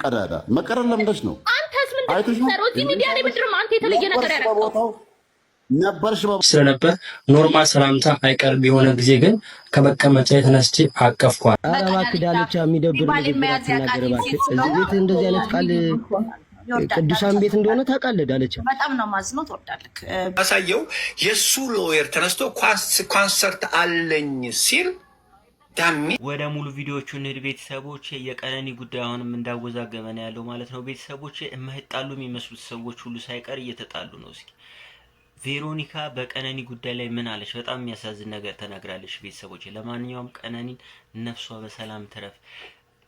ቀዳዳ መቀረር ለምደሽ ነው። አንተስ ምን ተሰራው? እዚህ ሚዲያ ላይ ምንድነው አንተ የተለየ ነገር ያደረገው? ነበርሽ ስለነበር ኖርማል ሰላምታ አይቀርም። የሆነ ጊዜ ግን ከመቀመጫ የተነስቼ አቀፍኳት። እባክህ ዳልቻ የሚደብር ነገር ነገር እባክህ። እዚህ ቤት እንደዚህ አይነት ቃል ቅዱሳን ቤት እንደሆነ ታውቃለህ ዳልቻ። በጣም ነው ማዝነው። ትወዳለህ አሳየው። የሱ ሎየር ተነስቶ ኮንሰርት አለኝ ሲል ዳሚ ወደ ሙሉ ቪዲዮቹ እንሂድ ቤተሰቦች። የቀነኒ ጉዳይ አሁንም እንዳወዛገበ ነው ያለው ማለት ነው ቤተሰቦች። የማይጣሉ የሚመስሉት ሰዎች ሁሉ ሳይቀር እየተጣሉ ነው። እስኪ ቬሮኒካ በቀነኒ ጉዳይ ላይ ምን አለች? በጣም የሚያሳዝን ነገር ተናግራለች ቤተሰቦች። ለማንኛውም ቀነኒን ነፍሷ በሰላም ትረፍ፣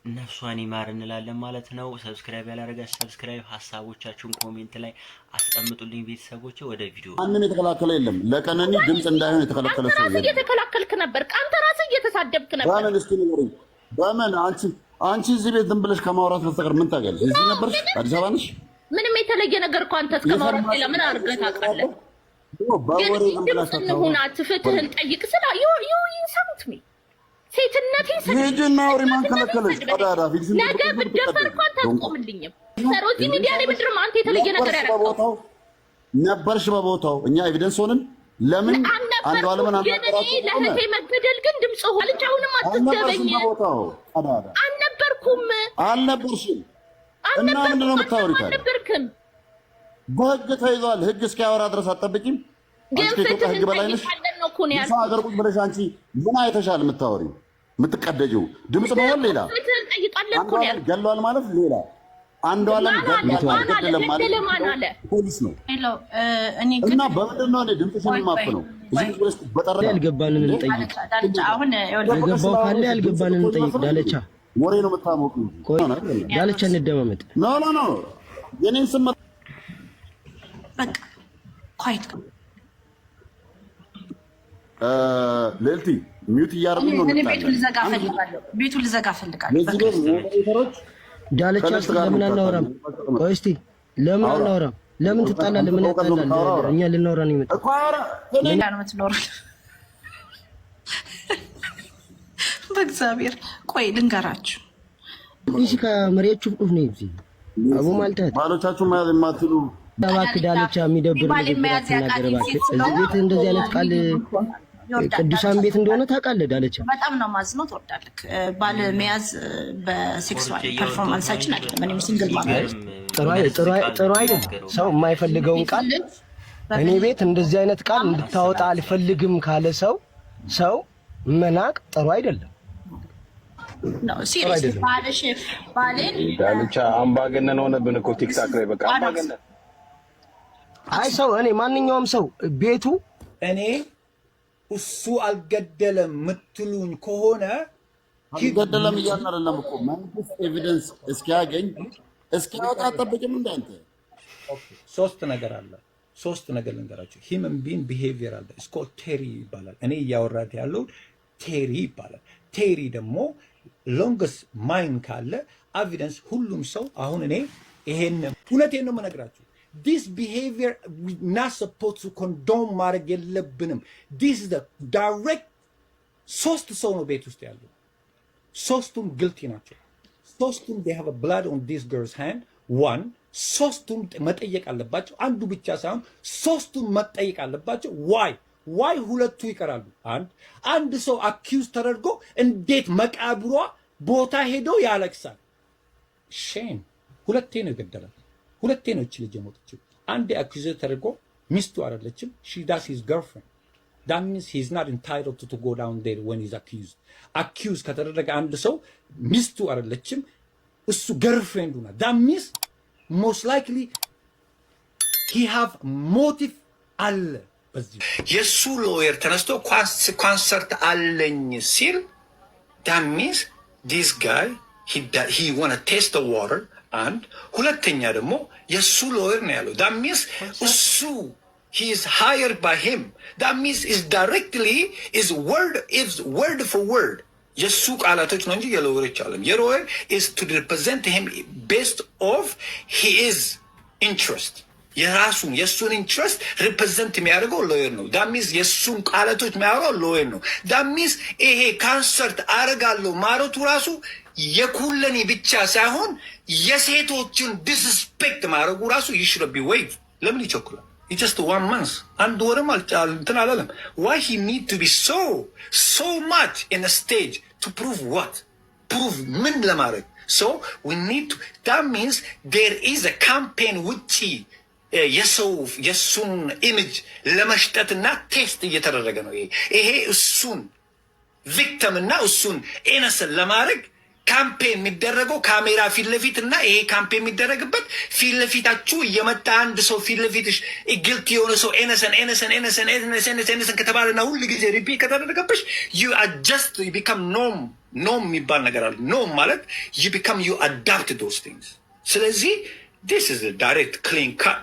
ነፍሷን ይማር እንላለን ማለት ነው። ሰብስክራይብ ያላረጋችሁ ሰብስክራይብ፣ ሀሳቦቻችሁን ኮሜንት ላይ አስቀምጡልኝ ቤተሰቦች። ወደ ቪዲዮ ማንም የተከላከለ የለም። ለቀነኒ ድምጽ እንዳይሆን የተከላከለ ሰው የለም። እየተከላከልክ ነበር፣ አንተ ራስህ እየተሳደብክ ነበር። በምን እስኪ ንገረኝ፣ በምን አንቺ እዚህ ቤት ዝም ብለሽ ከማውራት በስተቀር ምን ታውቂያለሽ? እዚህ ነበርሽ? አዲስ አበባ ነሽ? ምንም የተለየ ነገር እኮ አንተ እስከማውራት ሌላ ምን አድርገህ ታውቃለህ? ግን ድምፅን ሁናት ፍትህን ጠይቅ ስላ ይሰሙት ሚ ሴትነቴ ልጅና ወሬ ማን ከለከለሽ? ቀዳዳ ፊልስ ነገ ብደፈር እኮ አንተ አትቆምልኝም። ሰሮዚ ሚዲያ ላይ ምንድነው አንተ የተለየ ነገር ያደረገው? ነበርሽ በቦታው እኛ ኤቪደንስ ሆነን ለምን አንዱ አለምን አንተ ለህቴ መገደል ግን ድምጽ ሆልጭ አሁንም አትደበኝ። አልነበርኩም አልነበርሽም እና ምንድን ነው የምታወሪው? አልነበርክም። በህግ ተይዟል። ህግ እስኪያወራ ድረስ አትጠብቂም? አንቺ ከህግ በላይ ነሽ። ሰው ሀገር ቁጭ ብለሽ አንቺ ምን አይተሻል የምታወሪው የምትቀደጂው? ድምፅ መሆን ሌላ፣ ገሏል ማለት ሌላ። አንዱ አለም ገደለም ማለት ፖሊስ ነው እና በምንድን ነው ድምፅሽን የማፍ ነው? እዚህ ውስጥ በጠራ ያልገባንን እንጠይቅ፣ የገባው ካለ ያልገባንን እንጠይቅ። ዳለቻ ወሬ ነው የምታሞቁ። ዳለቻ እንደማመጥ ኖ የኔን ስም በቃ ኳይት ሌልቲ ሚውት እያደረጉ ነው። ቤቱን ልዘጋ ፈልጋለሁ። ዳለቻ ለምን አናወራም? ቆይ እስቲ ለምን አናወራም? ለምን ትጣላለህ? ምን ያጣላል? እኛ ልናወራ ነው የመጣው እኮ። ሌላ ነው የምትኖረው። በእግዚአብሔር ቆይ ልንገራችሁ። እሺ ከመሪያችሁ ፍጡፍ ነው እዚህ አቡ ማልታት ባሎቻችሁ ማለት የማትሉ እባክህ ዳለቻ የሚደብር ነገር ነገር እባክህ። እዚህ ቤት እንደዚህ አይነት ቃል ቅዱሳን ቤት እንደሆነ ታውቃለህ ዳለቻ። በጣም ነው ማዝነው። ትወዳለህ ባል መያዝ በሴክሱዋል ፐርፎርማንሳችን አይደለም። እኔም ሲንግል ማለት ጥሩ አይደለም። ሰው የማይፈልገውን ቃል እኔ ቤት እንደዚህ አይነት ቃል እንድታወጣ አልፈልግም ካለ ሰው መናቅ ጥሩ አይደለም። ነው ሲሪየስ ባሌን ዳለቻ አምባገነን ሆነብን እኮ ቲክታክ ላይ በቃ አምባገነን። አይ ሰው እኔ ማንኛውም ሰው ቤቱ እኔ እሱ አልገደለም ምትሉኝ ከሆነ አልገደለም እያልን አይደለም እኮ መንግስት ኤቪደንስ እስኪያገኝ እስኪያወጣ አጠብቅም እንዳንተ። ሶስት ነገር አለ። ሶስት ነገር ልንገራችሁ። ሂውመን ቢንግ ቢሄቪየር አለ። እስኮ ቴሪ ይባላል። እኔ እያወራት ያለው ቴሪ ይባላል። ቴሪ ደግሞ ሎንግስ ማይን ካለ ኤቪደንስ ሁሉም ሰው አሁን እኔ ይሄን እውነቴን ነው የምነግራችሁ። This behavior we not supposed to condone ማድረግ የለብንም። This is the direct ሶስት ሰው ነው ቤት ውስጥ ያለው። ሶስቱም guilty ናቸው። ሶስቱም they have a blood on this girl's hand. one ሶስቱም መጠየቅ አለባቸው። አንዱ ብቻ ሳይሆን ሶስቱም መጠየቅ አለባቸው። why ሁለቱ ይቀራሉ? አንድ ሰው አኪውዝ ተደርጎ እንዴት መቃብሯ ቦታ ሄዶ ያለቅሳል? ሼም። ሁለቴ ነው የገደላት። ሁለቴ ነው እቺ ልጅ የሞተችው። አንድ አኪውዝ ተደርጎ ሚስቱ አይደለችም። she does his girlfriend. that means he's not entitled to go down there when he's accused ከተደረገ አንድ ሰው ሚስቱ አይደለችም እሱ ገርፍሬንዱ ነው። that means most likely he have motive አለ። በዚህ የሱ ሎየር ተነስቶ ኮንሰርት አለኝ ሲል that means this guy he want to taste the water. and ሁለተኛ ደግሞ የሱ ሎየር ነው ያለው። that means እሱ he is hired by him. that means is directly is word for word የሱ ቃላቶች ነው እንጂ የሎየሮች አለም። የሎየር is to represent him based of his interest የሱን ኢንትረስት ሪፕሬዘንት የሚያደርገው ሎየር ነው። that means የሱን ቃላቶች የሚያወራው ሎየር ነው። that means ይሄ ካንሰርት አረጋለሁ ማለቱ ራሱ የኩለኔ ብቻ ሳይሆን የሴቶችን ዲስስፔክት ማድረጉ ራሱ ይሽረብ ዌይቭ ለምን ይቸኩላል? just 1 month አንድ ወርም እንትን አላለም። why he need to be so much in a stage to prove what? prove ምን ለማድረግ? so we need to, that means there is a campaign ውጪ የሱን ኢሜጅ ለመሽጠትና ቴስት እየተደረገ ነው። ይሄ እሱን ቪክቲም እና እሱን ኢነሰንት ለማድረግ ካምፔን የሚደረገው ካሜራ ፊት ለፊት እና ይሄ ካምፔን የሚደረግበት ፊት ለፊታችሁ እየመጣ አንድ ሰው ፊት ለፊትሽ ግልት የሆነ ሰው ኢነሰንት ከተባለና ሁሉ ጊዜ ሪፒት ከተደረገብሽ you adjust, you become norm የሚባል ነገር አለ። ኖም ማለት you become, you adapt those things። ስለዚህ this is a direct clean cut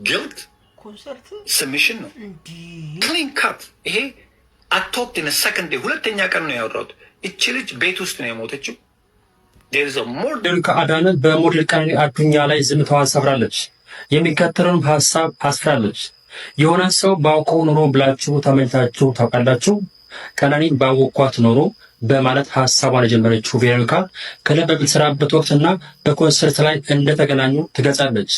guilt submission ነው። clean cut ይሄ አቶፕት in a second day ሁለተኛ ቀን ነው ያወራሁት። እቺ ልጅ ቤት ውስጥ ነው የሞተችው። ቬሮኒካ አዳነ በሞዴል ቀነኒ አዱኛ ላይ ዝምታዋን ሰብራለች። የሚከተለውን ሀሳብ አስፍራለች። የሆነ ሰው ባውቀው ኖሮ ብላችሁ ተመኝታችሁ ታውቃላችሁ? ቀነኒን ባወኳት ኖሮ በማለት ሀሳቧን የጀመረችው ቬሮኒካ ክለብ በምትሰራበት ወቅትና በኮንሰርት ላይ እንደተገናኙ ትገልጻለች።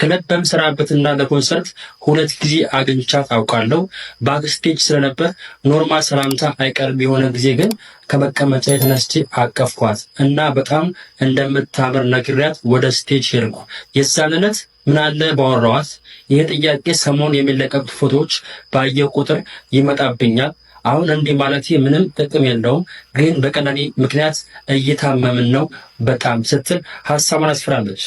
ክለብ በምሰራበትና ለኮንሰርት 2 ጊዜ አግኝቻት አውቃለሁ። ባክስቴጅ ስለነበር ኖርማል ሰላምታ አይቀርም። የሆነ ጊዜ ግን ከመቀመጫ የተነስቼ አቀፍኳት እና በጣም እንደምታምር ነግሪያት ወደ ስቴጅ ሄድኩ። የዛን ዕለት ምን አለ ባወራኋት። ይህ ጥያቄ ሰሞኑን የሚለቀቁት ፎቶዎች ባየው ቁጥር ይመጣብኛል። አሁን እንዲህ ማለት ምንም ጥቅም የለውም፣ ግን በቀነኒ ምክንያት እየታመምን ነው በጣም ስትል ሀሳቧን አስፍራለች።